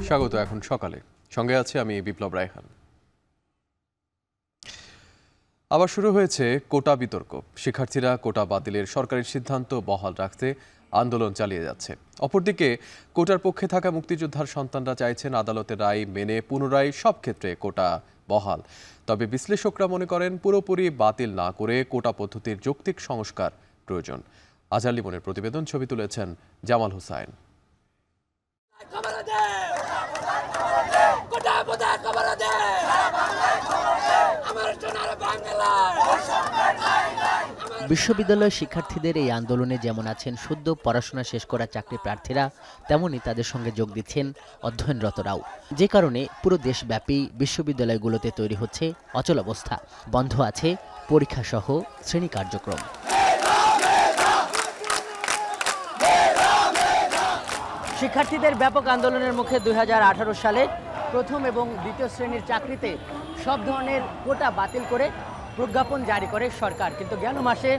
স্বাগত এখন সকালে, সঙ্গে আছে আমি বিপ্লব রায়হান। আবার শুরু হয়েছে কোটা বিতর্ক। শিক্ষার্থীরা কোটা বাতিলের সরকারের সিদ্ধান্ত বহাল রাখতে আন্দোলন চালিয়ে যাচ্ছে। অপরদিকে কোটার পক্ষে থাকা মুক্তিযোদ্ধার সন্তানরা চাইছেন আদালতের রায় মেনে পুনরায় সব ক্ষেত্রে কোটা বহাল। তবে বিশ্লেষকরা মনে করেন পুরোপুরি বাতিল না করে কোটা পদ্ধতির যৌক্তিক সংস্কার প্রয়োজন। আজহার লিমনের প্রতিবেদন, ছবি তুলেছেন জামাল হোসাইন। বিশ্ববিদ্যালয় শিক্ষার্থীদের এই আন্দোলনে যেমন আছেন সদ্য পড়াশোনা শেষ করা চাকরি প্রার্থীরা, তেমনি তাদের সঙ্গে যোগ দিচ্ছেন অধ্যয়নরতরাও। যে কারণে পুরো দেশব্যাপী বিশ্ববিদ্যালয়গুলোতে তৈরি হচ্ছে অচলাবস্থা। বন্ধ আছে পরীক্ষাসহ শ্রেণী কার্যক্রম। শিক্ষার্থীদের ব্যাপক আন্দোলনের মুখে 2018 সালে প্রথম এবং দ্বিতীয় শ্রেণীর চাকরিতে সব ধরনের কোটা বাতিল করে প্রজ্ঞাপন জারি করে সরকার। কিন্তু গেল মাসে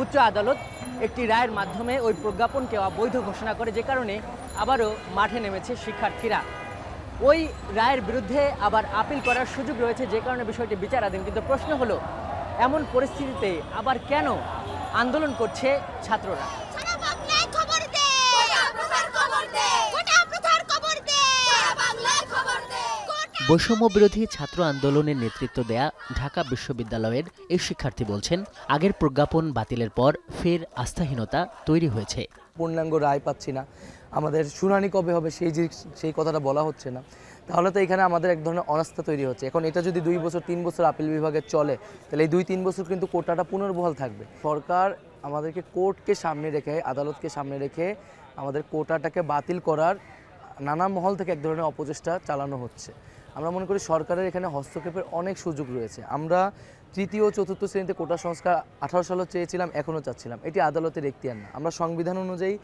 উচ্চ আদালত একটি রায়ের মাধ্যমে ওই প্রজ্ঞাপনকে অবৈধ ঘোষণা করে, যে কারণে আবারও মাঠে নেমেছে শিক্ষার্থীরা। ওই রায়ের বিরুদ্ধে আবার আপিল করার সুযোগ রয়েছে, যে কারণে বিষয়টি বিচারাধীন। কিন্তু প্রশ্ন হলো, এমন পরিস্থিতিতে আবার কেন আন্দোলন করছে ছাত্ররা? বৈষম্য বিরোধী ছাত্র আন্দোলনের নেতৃত্ব দেয়া ঢাকা বিশ্ববিদ্যালয়ের এই শিক্ষার্থী বলছেন, আগের প্রজ্ঞাপন বাতিলের পর ফের আস্থাহীনতা তৈরি হয়েছে। পূর্ণাঙ্গ রায় পাচ্ছি না, আমাদের শুনানি কবে হবে সেই কথাটা বলা হচ্ছে না। তাহলে তো এখানে আমাদের এক ধরনের অনাস্থা তৈরি হচ্ছে। এখন এটা যদি 2 বছর 3 বছর আপিল বিভাগে চলে, তাহলে এই 2-3 বছর কিন্তু কোটাটা পুনর্বহাল থাকবে। সরকার আমাদেরকে কোর্টকে সামনে রেখে, আদালতকে সামনে রেখে আমাদের কোটাটাকে বাতিল করার নানা মহল থেকে এক ধরনের অপচেষ্টা চালানো হচ্ছে। আমরা মনে করি সরকারের এখানে হস্তক্ষেপের অনেক সুযোগ রয়েছে। আমরা তৃতীয় ও চতুর্থ শ্রেণীতে কোটা সংস্কার 18 সালে চেয়েছিলাম, এখনও চাচ্ছিলাম। এটি আদালতের এখতিয়ার না। আমরা সংবিধান অনুযায়ী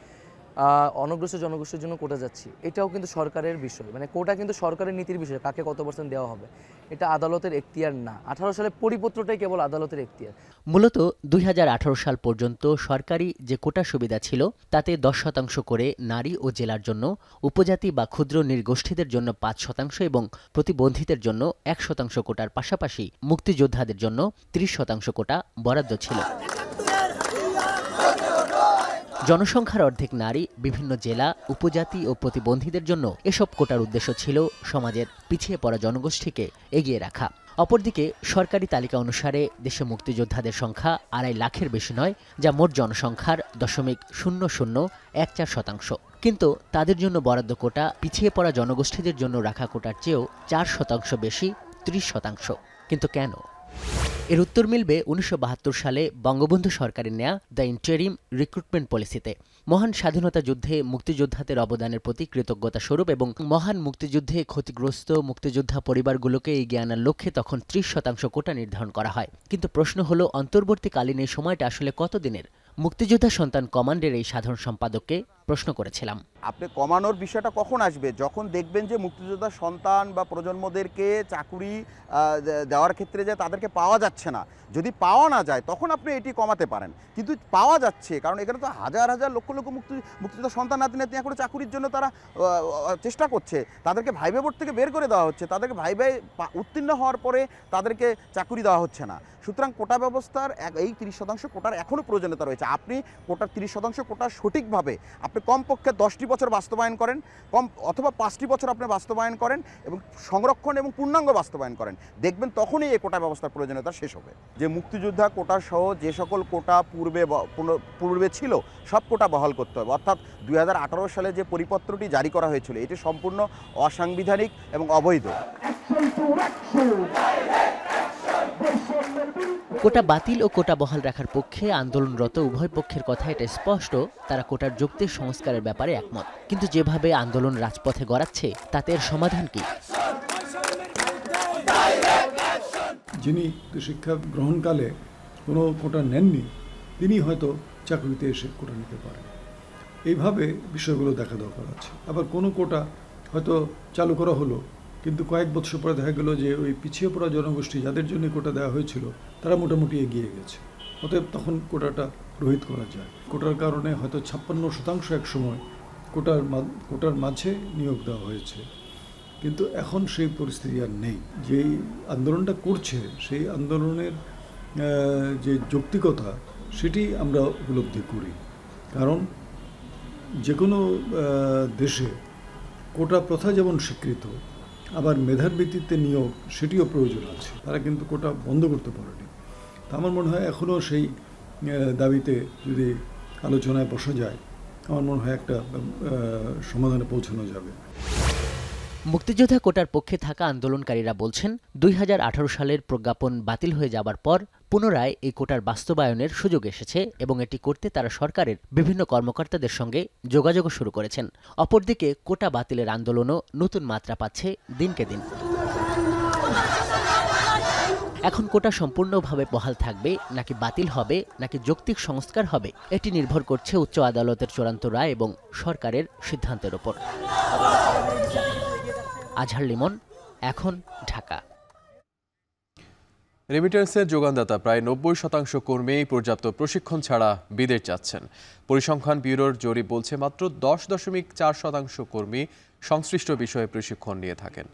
অনগ্রসর জনগোষ্ঠীর জন্য কোটা যাচ্ছি, এটাও কিন্তু সরকারের বিষয়। মানে কোটা কিন্তু সরকারের নীতির বিষয়, কাকে কত % দেওয়া হবে, এটা আদালতের এখতিয়ার না। 18 সালের পরিপত্রটাই কেবল আদালতের এখতিয়ার। মূলত 2018 সাল পর্যন্ত সরকারি যে কোটা সুবিধা ছিল, তাতে 10% করে নারী ও জেলার জন্য, উপজাতি বা ক্ষুদ্র নৃগোষ্ঠীদের জন্য 5% এবং প্রতিবন্ধীদের জন্য 1% কোটার পাশাপাশি মুক্তিযোদ্ধাদের জন্য 30% কোটা বরাদ্দ ছিল। জনসংখ্যার অর্ধেক নারী, বিভিন্ন জেলা, উপজাতি ও প্রতিবন্ধীদের জন্য এসব কোটার উদ্দেশ্য ছিল সমাজের পিছিয়ে পড়া জনগোষ্ঠীকে এগিয়ে রাখা। অপরদিকে সরকারি তালিকা অনুসারে দেশে মুক্তিযোদ্ধাদের সংখ্যা 2.5 লাখের বেশি নয়, যা মোট জনসংখ্যার 0.0014%। কিন্তু তাদের জন্য বরাদ্দ কোটা পিছিয়ে পড়া জনগোষ্ঠীদের জন্য রাখা কোটার চেয়েও 4% বেশি, 30%। কিন্তু কেন? এর উত্তর মিলবে 1972 সালে বঙ্গবন্ধু সরকারের নেয়া দ্য ইন্টারিম রিক্রুটমেন্ট পলিসিতে। মহান স্বাধীনতা যুদ্ধে মুক্তিযোদ্ধাদের অবদানের প্রতি কৃতজ্ঞতা স্বরূপ এবং মহান মুক্তিযুদ্ধে ক্ষতিগ্রস্ত মুক্তিযোদ্ধা পরিবারগুলোকে এগিয়ে আনার লক্ষ্যে তখন 30% কোটা নির্ধারণ করা হয়। কিন্তু প্রশ্ন হলো, অন্তর্বর্তীকালীন এই সময়টা আসলে কতদিনের? মুক্তিযোদ্ধা সন্তান কমান্ডের এই সাধারণ সম্পাদককে প্রশ্ন করেছিলাম। আপনি কমানোর বিষয়টা কখন আসবে? যখন দেখবেন যে মুক্তিযোদ্ধা সন্তান বা প্রজন্মদেরকে চাকুরি দেওয়ার ক্ষেত্রে যে তাদেরকে পাওয়া যাচ্ছে না, যদি পাওয়া না যায় তখন আপনি এটি কমাতে পারেন। কিন্তু পাওয়া যাচ্ছে, কারণ এখানে তো হাজার হাজার লক্ষ লক্ষ মুক্তিযোদ্ধা সন্তান নাতি নাতনি এখন চাকুরির জন্য তারা চেষ্টা করছে। তাদেরকে ভাইবে বোর্ড থেকে বের করে দেওয়া হচ্ছে, তাদেরকে ভাইবে উত্তীর্ণ হওয়ার পরে তাদেরকে চাকুরি দেওয়া হচ্ছে না। সুতরাং কোটা ব্যবস্থার এই 30% কোটার এখনও প্রয়োজনীয়তা রয়েছে। আপনি কোটার 30% কোটা সঠিকভাবে আপনি কমপক্ষে 10টি বছর বাস্তবায়ন করেন, অথবা 5টি বছর আপনি বাস্তবায়ন করেন এবং সংরক্ষণ এবং পূর্ণাঙ্গ বাস্তবায়ন করেন, দেখবেন তখনই এই কোটা ব্যবস্থার প্রয়োজনীয়তা শেষ হবে। যে মুক্তিযোদ্ধা কোটা সহ যে সকল কোটা পূর্বে ছিল সব কোটা বহাল করতে হবে। অর্থাৎ 2018 সালে যে পরিপত্রটি জারি করা হয়েছিল, এটি সম্পূর্ণ অসাংবিধানিক এবং অবৈধ। কোটা বাতিল ও কোটা বহাল রাখার পক্ষে আন্দোলনরত উভয় পক্ষের কথা এটা স্পষ্ট, তারা কোটার যৌক্তিক সংস্কারের ব্যাপারে একমত। কিন্তু যেভাবে আন্দোলন রাজপথে গড়াচ্ছে, তাতে এর সমাধান কি? যিনি শিক্ষা গ্রহণকালে কোনো কোটা নেননি, তিনি হয়তো চাকরিতে এসে কোটা নিতে পারেন। এইভাবে বিষয়গুলো দেখা দরকার আছে। আবার কোনো কোটা হয়তো চালু করা হলো, কিন্তু কয়েক বছর পরে দেখা গেল যে ওই পিছিয়ে পড়া জনগোষ্ঠী যাদের জন্য কোটা দেওয়া হয়েছিল, তারা মোটামুটি এগিয়ে গেছে। অতএব তখন কোটাটা রহিত করা যায়। কোটার কারণে হয়তো 56% এক সময় কোটার মাঝে নিয়োগ দেওয়া হয়েছে। কিন্তু এখন সেই পরিস্থিতি আর নেই। যেই আন্দোলনটা করছে সেই আন্দোলনের যে যৌক্তিকতা সেটি আমরা উপলব্ধি করি। কারণ যে কোনো দেশে কোটা প্রথা যেমন স্বীকৃত, আবার মেধার ভিত্তিতে নিয়োগ সেটিও প্রয়োজন আছে। তারা কিন্তু কোটা বন্ধ করতে পারেনি। তা আমার মনে হয় এখনও সেই দাবিতে যদি আলোচনায় বসা যায়, আমার মনে হয় একটা সমাধানে পৌঁছানো যাবে। মুক্তিযোদ্ধা কোটার পক্ষে থাকা আন্দোলনকারীরা বলছেন ২০১৮ সালের প্রজ্ঞাপন বাতিল হয়ে যাবার পর পুনরায় এই কোটার বাস্তবায়নের সুযোগ এসেছে এবং এটি করতে তারা সরকারের বিভিন্ন কর্মকর্তাদের সঙ্গে যোগাযোগ শুরু করেছেন। অপরদিকে কোটা বাতিলের আন্দোলনও নতুন মাত্রা পাচ্ছে দিনকে দিন। এখন কোটা সম্পূর্ণভাবে বহাল থাকবে নাকি বাতিল হবে নাকি যৌক্তিক সংস্কার হবে, এটি নির্ভর করছে উচ্চ আদালতের চূড়ান্ত রায় এবং সরকারের সিদ্ধান্তের ওপর। আজহার লিমন, এখন, ঢাকা। রেমিটেন্সের যোগানদাতা প্রায় ৯০% কর্মী পর্যাপ্ত প্রশিক্ষণ ছাড়া বিদেশ যাচ্ছেন। পরিসংখ্যান ব্যুরোর জরিপ বলছে মাত্র 10.4% কর্মী সংশ্লিষ্ট বিষয়ে প্রশিক্ষণ নিয়ে থাকেন।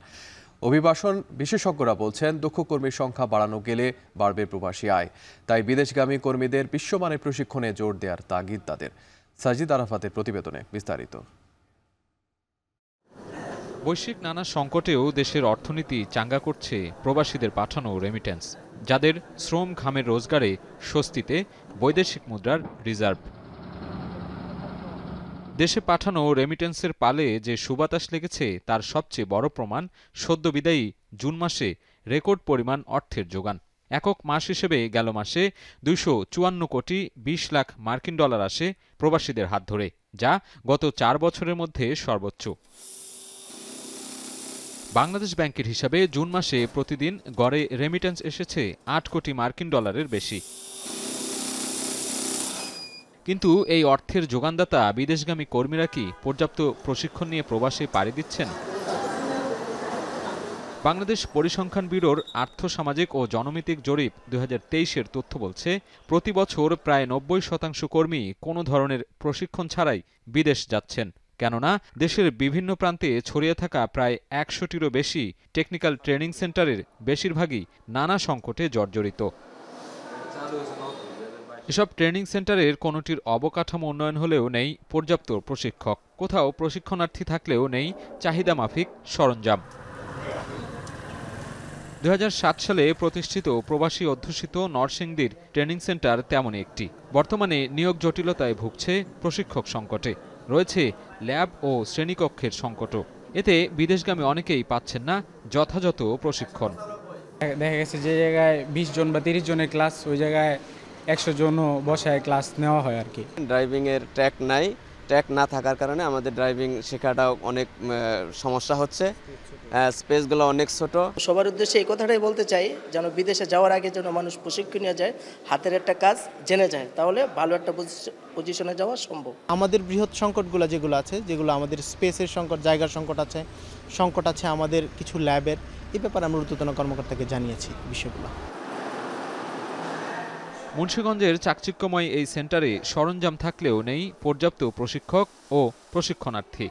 অভিবাসন বিশেষজ্ঞরা বলছেন দক্ষ কর্মীর সংখ্যা বাড়ানো গেলে বাড়বে প্রবাসী আয়। তাই বিদেশগামী কর্মীদের বিশ্বমানের প্রশিক্ষণে জোর দেওয়ার তাগিদ তাদের। সাজিদ আরাফাতের প্রতিবেদনে বিস্তারিত। বৈশ্বিক নানা সংকটেও দেশের অর্থনীতি চাঙ্গা করছে প্রবাসীদের পাঠানো রেমিটেন্স, যাদের শ্রম ঘামের রোজগারে স্বস্তিতে বৈদেশিক মুদ্রার রিজার্ভ। দেশে পাঠানো রেমিটেন্সের পালে যে সুবাতাস লেগেছে তার সবচেয়ে বড় প্রমাণ সদ্য বিদায়ী জুন মাসে রেকর্ড পরিমাণ অর্থের যোগান। একক মাস হিসেবে গেল মাসে 254 কোটি 20 লাখ মার্কিন ডলার আসে প্রবাসীদের হাত ধরে, যা গত 4 বছরের মধ্যে সর্বোচ্চ। বাংলাদেশ ব্যাংকের হিসাবে জুন মাসে প্রতিদিন গড়ে রেমিটেন্স এসেছে 8 কোটি মার্কিন ডলারের বেশি। কিন্তু এই অর্থের যোগানদাতা বিদেশগামী কর্মীরা কি পর্যাপ্ত প্রশিক্ষণ নিয়ে প্রবাসে পাড়ি দিচ্ছেন? বাংলাদেশ পরিসংখ্যান ব্যুরোর আর্থসামাজিক ও জনমিতিক জরিপ 2023-এর তথ্য বলছে প্রতি বছর প্রায় 90% কর্মী কোনো ধরনের প্রশিক্ষণ ছাড়াই বিদেশ যাচ্ছেন। কেননা দেশের বিভিন্ন প্রান্তে ছড়িয়ে থাকা প্রায় 100টিরও বেশি টেকনিক্যাল ট্রেনিং সেন্টারের বেশিরভাগই নানা সংকটে জর্জরিত। এসব ট্রেনিং সেন্টারের কোনোটির অবকাঠামো উন্নয়ন হলেও নেই পর্যাপ্ত প্রশিক্ষক, কোথাও প্রশিক্ষণার্থী থাকলেও নেই চাহিদা মাফিক সরঞ্জাম। 2007 সালে প্রতিষ্ঠিত প্রবাসী অধ্যুষিত নরসিংদীর ট্রেনিং সেন্টার তেমনই একটি। বর্তমানে নিয়োগ জটিলতায় ভুগছে প্রশিক্ষক সংকটে, রয়েছে ল্যাব ও শ্রেণীকক্ষের সংকটও। এতে বিদেশগামী অনেকেই পাচ্ছেন না যথাযথ প্রশিক্ষণ। দেখা গেছে যে জায়গায় 20 জন বা 30 জনের ক্লাস, ওই জায়গায় 100 জনও বসায় ক্লাস নেওয়া হয় আর কি। ড্রাইভিংয়ের ট্র্যাক নাই, ট্র্যাক না থাকার কারণে আমাদের ড্রাইভিং শেখাটাও অনেক সমস্যা হচ্ছে, স্পেসগুলো অনেক ছোট। সবার উদ্দেশ্যে এই কথাটাই বলতে চাই, যেন বিদেশে যাওয়ার আগে যেন মানুষ প্রশিক্ষণ নিয়ে যায়, হাতের একটা কাজ জেনে যায়, তাহলে ভালো একটা পজিশনে যাওয়া সম্ভব। আমাদের বৃহৎ সংকটগুলো যেগুলো আমাদের স্পেসের সংকট, জায়গার সংকট আছে আমাদের কিছু ল্যাবের, এই ব্যাপারে আমরা ঊর্ধ্বতন কর্মকর্তাকে জানিয়েছি বিষয়গুলো। মুন্সিগঞ্জের চাকচিক্যময় এই সেন্টারে সরঞ্জাম থাকলেও নেই পর্যাপ্ত প্রশিক্ষক ও প্রশিক্ষণার্থী।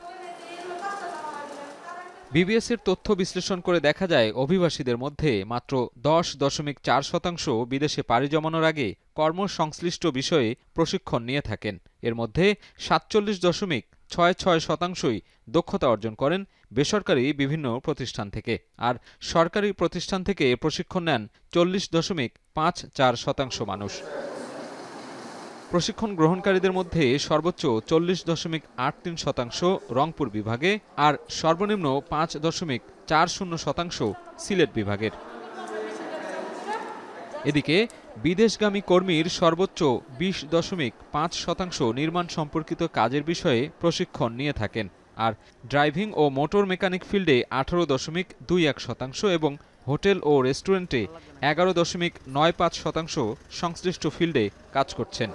বিবিএসের তথ্য বিশ্লেষণ করে দেখা যায় অভিবাসীদের মধ্যে মাত্র 10.4% বিদেশে পাড়ি জমানোর আগে কর্মসংশ্লিষ্ট বিষয়ে প্রশিক্ষণ নিয়ে থাকেন। এর মধ্যে 47.66% দক্ষতা অর্জন করেন বেসরকারি বিভিন্ন প্রতিষ্ঠান থেকে, আর সরকারি প্রতিষ্ঠান থেকে প্রশিক্ষণ নেন 40.54% মানুষ। প্রশিক্ষণ গ্রহণকারীদের মধ্যে সর্বোচ্চ 40.83% রংপুর বিভাগে আর সর্বনিম্ন 5.40% সিলেট বিভাগের। এদিকে বিদেশগামী কর্মীর সর্বোচ্চ 20.5% নির্মাণ সম্পর্কিত কাজের বিষয়ে প্রশিক্ষণ নিয়ে থাকেন, আর ড্রাইভিং ও মোটর মেকানিক ফিল্ডে 18.21% এবং হোটেল ও রেস্টুরেন্টে 11.95% সংশ্লিষ্ট ফিল্ডে কাজ করছেন।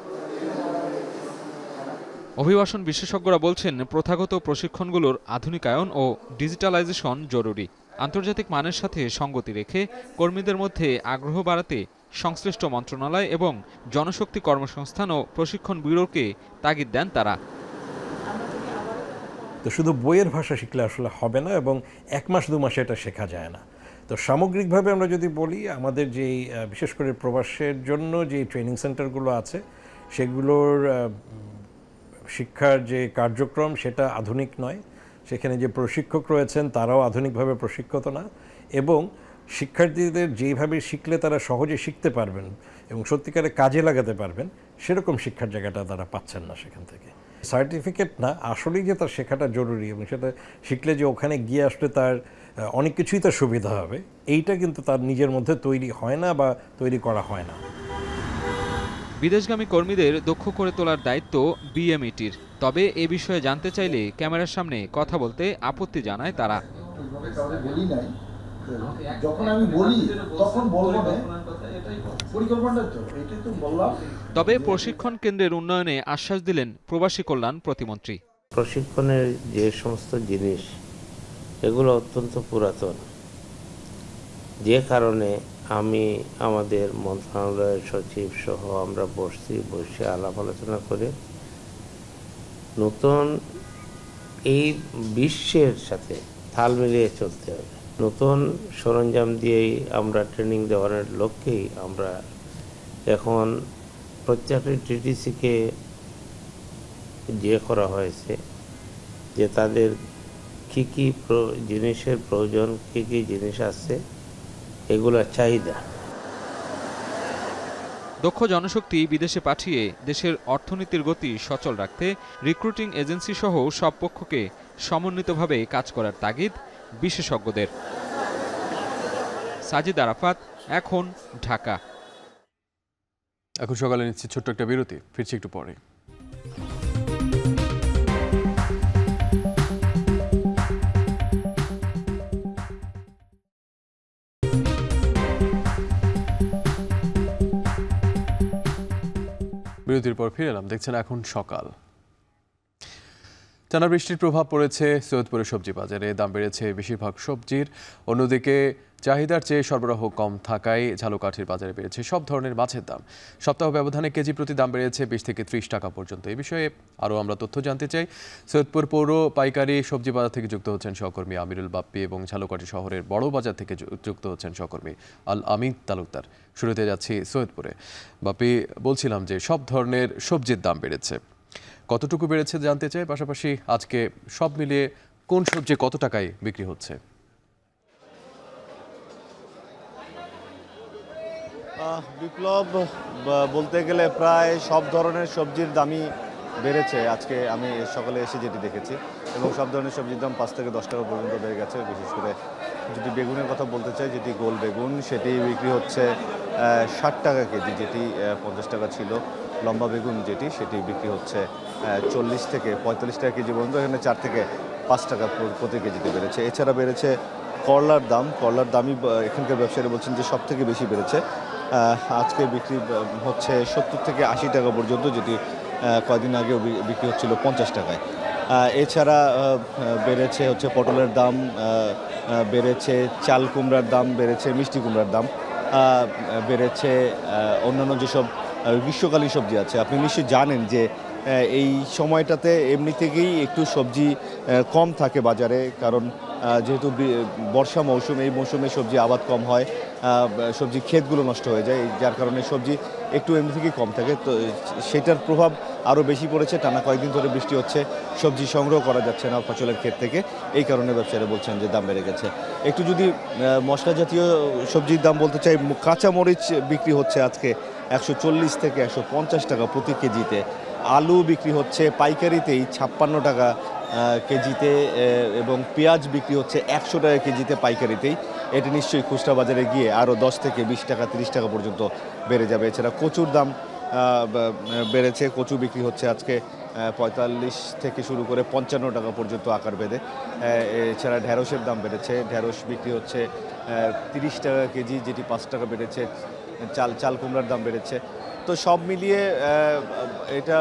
অভিবাসন বিশেষজ্ঞরা বলছেন প্রথাগত প্রশিক্ষণগুলোর আধুনিকায়ন ও ডিজিটালাইজেশন জরুরি। আন্তর্জাতিক মানের সাথে সঙ্গতি রেখে কর্মীদের মধ্যে আগ্রহ বাড়াতে সংশ্লিষ্ট মন্ত্রণালয় এবং জনশক্তি কর্মসংস্থান ও প্রশিক্ষণ ব্যুরোকে তাগিদ দেন তারা। তো শুধু বইয়ের ভাষা শিখলে আসলে হবে না, এবং 1 মাস 2 মাসে এটা শেখা যায় না। তো সামগ্রিকভাবে আমরা যদি বলি, আমাদের যেই বিশেষ করে প্রবাসের জন্য যে ট্রেনিং সেন্টারগুলো আছে সেগুলোর শিক্ষার যে কার্যক্রম সেটা আধুনিক নয়, সেখানে যে প্রশিক্ষক রয়েছেন তারাও আধুনিকভাবে প্রশিক্ষিত না, এবং শিক্ষার্থীদের যেইভাবে শিখলে তারা সহজে শিখতে পারবেন এবং সত্যিকারে কাজে লাগাতে পারবেন সেরকম শিক্ষার জায়গাটা তারা পাচ্ছেন না সেখান থেকে। সার্টিফিকেট না, আসলেই যে তার শেখাটা জরুরি এবং সেটা শিখলে যে ওখানে গিয়ে আসলে তার অনেক কিছুই তার সুবিধা হবে, এইটা কিন্তু তার নিজের মধ্যে তৈরি হয় না বা তৈরি করা হয় না। বিদেশগামী কর্মীদের দক্ষ করে তোলার দায়িত্ব বিএমইটির। তবে এ বিষয়ে জানতে চাইলে ক্যামেরার সামনে কথা বলতে আপত্তি জানায় তারা। তবে প্রশিক্ষণ কেন্দ্রের উন্নয়নে আশ্বাস দিলেন প্রবাসী কল্যাণ প্রতিমন্ত্রী। প্রশিক্ষণের যে সমস্ত জিনিস এগুলো অত্যন্ত পুরাতন, যে কারণে আমি আমাদের মন্ত্রণালয়ের সচিব সহ আমরা বসে আলাপ আলোচনা করে নতুন এই বিশ্বের সাথে তাল মিলিয়ে চলতে হবে। নতুন সরঞ্জাম দিয়েই আমরা ট্রেনিং দেওয়ার লক্ষ্যেই আমরা এখন প্রত্যেকটি টিটিসিকে করা হয়েছে যে তাদের কী কী জিনিসের প্রয়োজন, কী কী জিনিস আছে, এগুলোর চাহিদা। দক্ষ জনশক্তি বিদেশে পাঠিয়ে দেশের অর্থনীতির গতি সচল রাখতে রিক্রুটিং এজেন্সি সহ সব পক্ষকে সমন্বিতভাবে কাজ করার তাগিদ বিশেষজ্ঞদের। সাজিদ আরাফাত, এখন, ঢাকা। এখন সকালে নিচ্ছি ছোট্ট একটা বিরতি, ফিরছি একটু পরে। বিরতির পর ফিরে এলাম, দেখছেন এখন সকাল। টানা বৃষ্টির প্রভাব পড়েছে সৈয়দপুরের সবজি বাজারে, দাম বেড়েছে বেশিরভাগ সবজির। অন্যদিকে চাহিদার চেয়ে সরবরাহ কম থাকায় ঝালকাঠির বাজারে বেড়েছে সব ধরনের মাছের দাম। সপ্তাহ ব্যবধানে কেজি প্রতি দাম বেড়েছে 20 থেকে 30 টাকা পর্যন্ত। এই বিষয়ে আরও আমরা তথ্য জানতে চাই। সৈয়দপুর পৌর পাইকারি সবজি বাজার থেকে যুক্ত হচ্ছেন সহকর্মী আমিরুল বাপ্পি এবং ঝালকাঠি শহরের বড় বাজার থেকে যুক্ত হচ্ছেন সহকর্মী আল আমিন তালুকদার। শুরুতে যাচ্ছি সৈয়দপুরে। বাপ্পি, বলছিলাম যে সব ধরনের সবজির দাম বেড়েছে, কতটুকু বেড়েছে জানতে চাই, পাশাপাশি আজকে সব মিলিয়ে কোন সবজি কত টাকায় বিক্রি হচ্ছে? বিপ্লব, বলতে গেলে প্রায় সব ধরনের সবজির দামই বেড়েছে আজকে আমি সকালে এসে যেটি দেখেছি, এবং সব ধরনের সবজির দাম 5 থেকে 10 টাকা পর্যন্ত বেড়ে গেছে। বিশেষ করে যদি বেগুনের কথা বলতে চাই, যেটি গোল বেগুন সেটি বিক্রি হচ্ছে 60 টাকা কেজি, যেটি 50 টাকা ছিল। লম্বা বেগুন যেটি সেটি বিক্রি হচ্ছে 40 থেকে 45 টাকা কেজি পর্যন্ত, এখানে 4 থেকে 5 টাকা প্রতি কেজিতে বেড়েছে। এছাড়া বেড়েছে করলার দাম। করলার দামই এখানকার ব্যবসায়ীরা বলছেন যে সব থেকে বেশি বেড়েছে। আজকে বিক্রি হচ্ছে 70 থেকে 80 টাকা পর্যন্ত, যেটি কয়েকদিন আগেও বিক্রি হচ্ছিল 50 টাকায়। এছাড়া বেড়েছে হচ্ছে পটলের দাম, বেড়েছে চাল কুমড়ার দাম, বেড়েছে মিষ্টি কুমড়ার দাম, বেড়েছে অন্যান্য যেসব গ্রীষ্মকালীন সবজি আছে। আপনি নিশ্চয়ই জানেন যে এই সময়টাতে এমনি থেকেই একটু সবজি কম থাকে বাজারে, কারণ যেহেতু বর্ষা মৌসুম, এই মৌসুমে সবজি আবাদ কম হয়, সবজি ক্ষেতগুলো নষ্ট হয়ে যায়, যার কারণে সবজি একটু এমনি থেকেই কম থাকে। তো সেটার প্রভাব আরও বেশি পড়েছে। টানা কয়েকদিন ধরে বৃষ্টি হচ্ছে, সবজি সংগ্রহ করা যাচ্ছে না ফসলের ক্ষেত থেকে, এই কারণে ব্যবসায়ীরা বলছেন যে দাম বেড়ে গেছে। একটু যদি মশলা জাতীয় সবজির দাম বলতে চাই, কাঁচা মরিচ বিক্রি হচ্ছে আজকে 140 থেকে 150 টাকা প্রতি কেজিতে। আলু বিক্রি হচ্ছে পাইকারিতেই 56 টাকা কেজিতে, এবং পেঁয়াজ বিক্রি হচ্ছে 100 টাকা কেজিতে পাইকারিতেই। এটি নিশ্চয়ই খুচরা বাজারে গিয়ে আরও 10 থেকে 20 টাকা 30 টাকা পর্যন্ত বেড়ে যাবে। এছাড়া কচুর দাম বেড়েছে। কচু বিক্রি হচ্ছে আজকে 45 থেকে শুরু করে 55 টাকা পর্যন্ত আকার বেঁধে। এছাড়া ঢেঁড়সের দাম বেড়েছে। ঢেঁড়স বিক্রি হচ্ছে 30 টাকা কেজি, যেটি 5 টাকা বেড়েছে। চাল কুমড়ার দাম বেড়েছে। তো সব মিলিয়ে এটা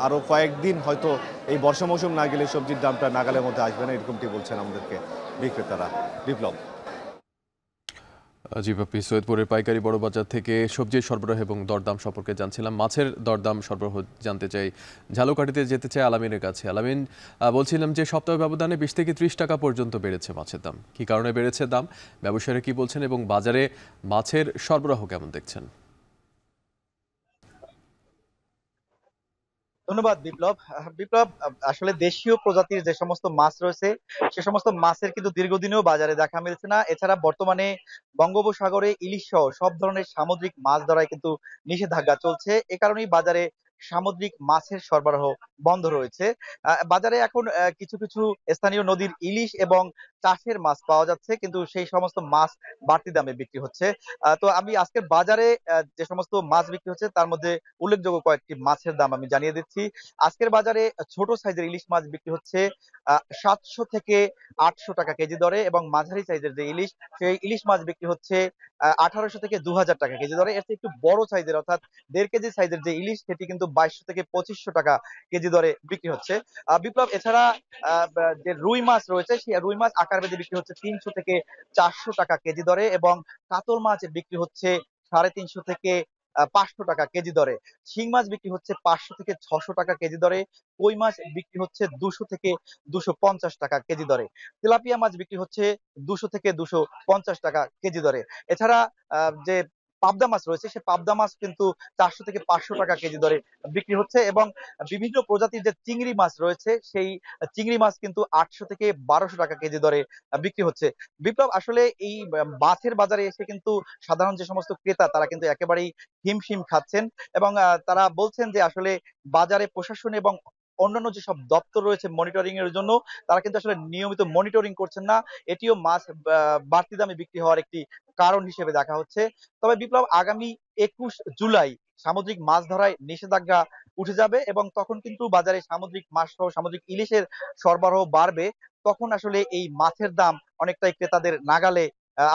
আরও কয়েকদিন হয়তো এই বর্ষা মৌসুম না গেলে সবজির দামটা নাগালের মধ্যে আসবে না, এরকমটি বলছেন আমাদেরকে বিক্রেতারা। বিপ্লব। জিবাপি সৈয়দপুরের পাইকারি বড় বাজার থেকে সবজির সরবরাহ এবং দরদাম সম্পর্কে জানছিলাম। মাছের দরদাম সরবরাহ জানতে চাই, ঝালকাঠিতে যেতে চাই আলামিনের কাছে। আলামিন, বলছিলাম যে সপ্তাহ ব্যবধানে 20 থেকে 30 টাকা পর্যন্ত বেড়েছে মাছের দাম। কি কারণে বেড়েছে দাম, ব্যবসায়ীরা কি বলছেন এবং বাজারে মাছের সরবরাহ কেমন দেখছেন? ধন্যবাদ বিপ্লব। আসলে দেশীয় প্রজাতির যে সমস্ত মাছ রয়েছে সে সমস্ত মাছের কিন্তু দীর্ঘদিনেও বাজারে দেখা মিলছে না। এছাড়া বর্তমানে বঙ্গোপসাগরে ইলিশ সহ সব ধরনের সামুদ্রিক মাছ ধরায় কিন্তু নিষেধাজ্ঞা চলছে। এ কারণেই বাজারে সামুদ্রিক মাছের সরবরাহ বন্ধ রয়েছে। বাজারে এখন কিছু কিছু স্থানীয় নদীর ইলিশ এবং চাষের মাছ পাওয়া যাচ্ছে, কিন্তু সেই সমস্ত মাছ বাড়তি দামে বিক্রি হচ্ছে। তো আমি আজকের বাজারে যে সমস্ত মাছ বিক্রি হচ্ছে তার মধ্যে উল্লেখযোগ্য কয়েকটি মাছের দাম আমি জানিয়ে দিচ্ছি। আজকের বাজারে ছোট সাইজের ইলিশ মাছ বিক্রি হচ্ছে 700 থেকে 800 টাকা কেজি দরে, এবং মাঝারি সাইজের যে ইলিশ সেই ইলিশ মাছ বিক্রি হচ্ছে 1800 থেকে 2000 টাকা কেজি দরে। এর চেয়ে একটু বড় সাইজের অর্থাৎ 1.5 কেজি সাইজের যে ইলিশ সেটি কিন্তু 2200 থেকে 2500 টাকা কেজি দরে বিক্রি হচ্ছে। বিপ্লব, এছাড়া যে রুই মাছ রয়েছে সেই রুই মাছ আকার ভেদে বিক্রি হচ্ছে 300 থেকে 400 টাকা কেজি দরে, এবং কাতল মাছ বিক্রি হচ্ছে 350 থেকে 500 টাকা কেজি দরে। শিং মাছ বিক্রি হচ্ছে 500 থেকে 600 টাকা কেজি দরে। কই মাছ বিক্রি হচ্ছে 200 থেকে 250 টাকা কেজি দরে। তেলাপিয়া মাছ বিক্রি হচ্ছে 200 থেকে 250 টাকা কেজি দরে। এছাড়া যে পাবদা মাছ রয়েছে সে পাবদা মাছ কিন্তু 400 থেকে 500 টাকা কেজি দরে বিক্রি হচ্ছে, এবং বিভিন্ন প্রজাতির যে চিংড়ি মাছ রয়েছে সেই চিংড়ি মাছ কিন্তু 800 থেকে 1200 টাকা কেজি দরে বিক্রি হচ্ছে। বিপ্লব, আসলে এই মাছের বাজারে এসে কিন্তু সাধারণ যে সমস্ত ক্রেতা তারা কিন্তু একেবারেই হিমশিম খাচ্ছেন, এবং তারা বলছেন যে আসলে বাজারে প্রশাসন এবং অন্যান্য যেসব দপ্তর রয়েছে মনিটরিং এর জন্য তারা কিন্তু আসলে নিয়মিত মনিটরিং করছেন না। এটিও মাছ বাড়তি দামে বিক্রি হওয়ার একটি কারণ হিসেবে দেখা হচ্ছে। তবে বিপ্লব, আগামী 21 জুলাই সামুদ্রিক মাছ ধরায় নিষেধাজ্ঞা উঠে যাবে, এবং তখন কিন্তু বাজারে সামুদ্রিক মাছ সহ সামুদ্রিক ইলিশের সরবরাহ বাড়বে। তখন আসলে এই মাছের দাম অনেকটাই ক্রেতাদের নাগালে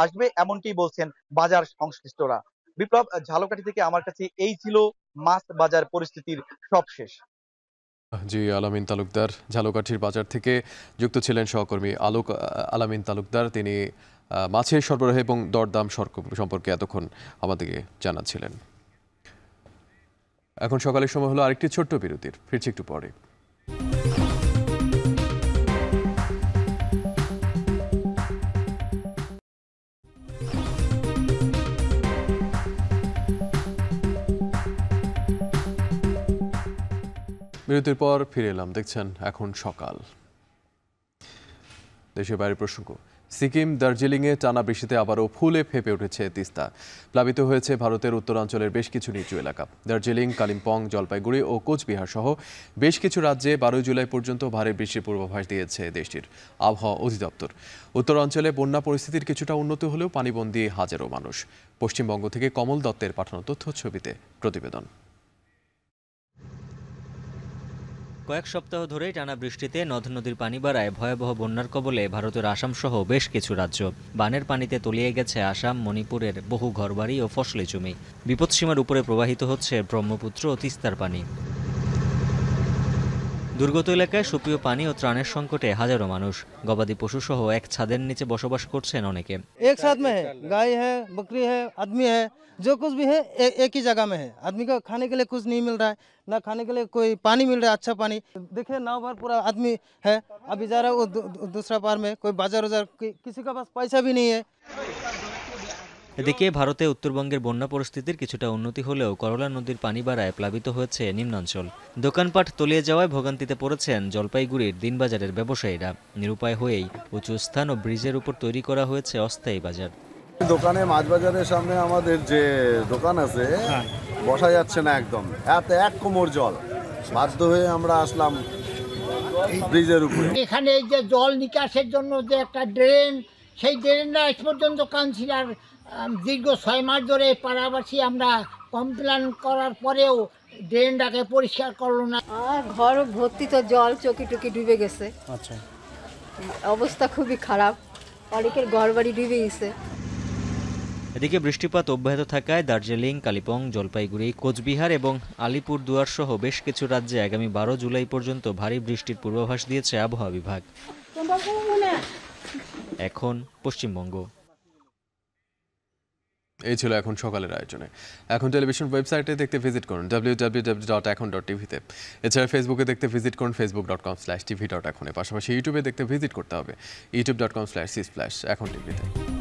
আসবে, এমনটি বলছেন বাজার সংশ্লিষ্টরা। বিপ্লব, ঝালকাঠি থেকে আমার কাছে এই ছিল মাছ বাজার পরিস্থিতির সবশেষ। জি, আলামিন তালুকদার ঝালকাঠির বাজার থেকে যুক্ত ছিলেন সহকর্মী আলামিন তালুকদার। তিনি মাছের সরবরাহ এবং দরদাম সম্পর্কে এতক্ষণ আমাদেরকে জানাচ্ছিলেন। এখন সকালের সময় হলো আরেকটি ছোট্ট বিরতির, ফিরছি একটু পরে। বিরতির পর ফিরে এলাম, দেখছেন এখন সকাল। দেশের বাইরের প্রসঙ্গ, সিকিম দার্জিলিংয়ে টানা বৃষ্টিতে আবারও ফুলে ফেপে উঠেছে তিস্তা। প্লাবিত হয়েছে ভারতের উত্তরাঞ্চলের বেশ কিছু নিচু এলাকা। দার্জিলিং, কালিম্পং, জলপাইগুড়ি ও কোচবিহার সহ বেশ কিছু রাজ্যে 12 জুলাই পর্যন্ত ভারী বৃষ্টির পূর্বাভাস দিয়েছে দেশটির আবহাওয়া অধিদপ্তর। উত্তরাঞ্চলে বন্যা পরিস্থিতির কিছুটা উন্নতি হলেও পানিবন্দী হাজারো মানুষ। পশ্চিমবঙ্গ থেকে কমল দত্তের পাঠানো তথ্য ছবিতে প্রতিবেদন। কয়েক সপ্তাহ ধরেই টানা বৃষ্টিতে নদ নদীর পানি বাড়ায় ভয়াবহ বন্যার কবলে ভারতের আসাম সহ বেশ কিছু রাজ্য। বানের পানিতে তলিয়ে গেছে আসাম, মণিপুরের বহু ঘরবাড়ি ও ফসলি জমি। বিপদসীমার উপরে প্রবাহিত হচ্ছে ব্রহ্মপুত্র ও তিস্তার পানি। দুর্গত এলাকায় সুপ্রিয় পানি ও ত্রাণের সংকটে হাজারো মানুষ। গবাদি পশু সহ এক ছাদের নিচে বসবাস করছেন অনেকে। एक साथ में है, गाय है, बकरी है, आदमी है, जो कुछ भी है एक ही जगह में है। आदमी को खाने के लिए कुछ नहीं मिल रहा है, ना खाने के लिए कोई पानी मिल रहा है अच्छा पानी। देखिए नाव भर पूरा आदमी है, अभी जा रहा है वो दूसरा पार में, कोई बाजार उजार किसी का पास पैसा भी नहीं है। এদিকে ভারতে উত্তরবঙ্গের বন্যা পরিস্থিতির কিছুটা উন্নতি হলেও করলা নদীর পানি বাড়ায় প্লাবিত হয়েছে নিম্নাঞ্চল। দোকানপাট তলিয়ে যাওয়ায় ভোগান্তিতে পড়েছেন জলপাইগুড়ির দিনবাজারের ব্যবসায়ীরা। নিরুপায় হয়েই উঁচু স্থান ও ব্রিজের উপর তৈরি করা হয়েছে অস্থায়ী বাজার। দোকানে মাছ বাজারের সামনে আমাদের যে দোকান আছে বসা যাচ্ছে না, একদম এক কোমর জল। বাধ্য হয়ে আমরা আসলাম ব্রিজের উপরে। এখানে এই যে জল নিকাশের জন্য যে একটা ড্রেন, সেই ড্রেনটা আজ পর্যন্ত কাউন্সিল আর দীর্ঘ 6 মাস ধরে পাড়াবাসী আমরা কমপ্লেন করার পরেও ড্রেনটাকে পরিষ্কার করলো না। ঘর ভর্তি তো জল, চকি টুকি ডুবে গেছে। আচ্ছা, অবস্থা খুবই খারাপ, অনেকের ঘর বাড়ি ডুবে গেছে। এদিকে বৃষ্টিপাত অব্যাহত থাকায় দার্জিলিং, কালিম্পং, জলপাইগুড়ি, কোচবিহার এবং আলিপুরদুয়ার সহ বেশ কিছু রাজ্যে আগামী 12 জুলাই পর্যন্ত ভারী বৃষ্টির পূর্বাভাস দিয়েছে আবহাওয়া বিভাগ। এখন পশ্চিমবঙ্গ। এই ছিল এখন সকালের আয়োজনে। এখন টেলিভিশন ওয়েবসাইটে দেখতে ভিজিট করুন www.ekhon.tv-তে। এছাড়া ফেসবুকে দেখতে ভিজিট করুন facebook.com/tv.ekhon। পাশাপাশি ইউটিউবে দেখতে ভিজিট করতে হবে youtube.com/c/ekhon tv-তে।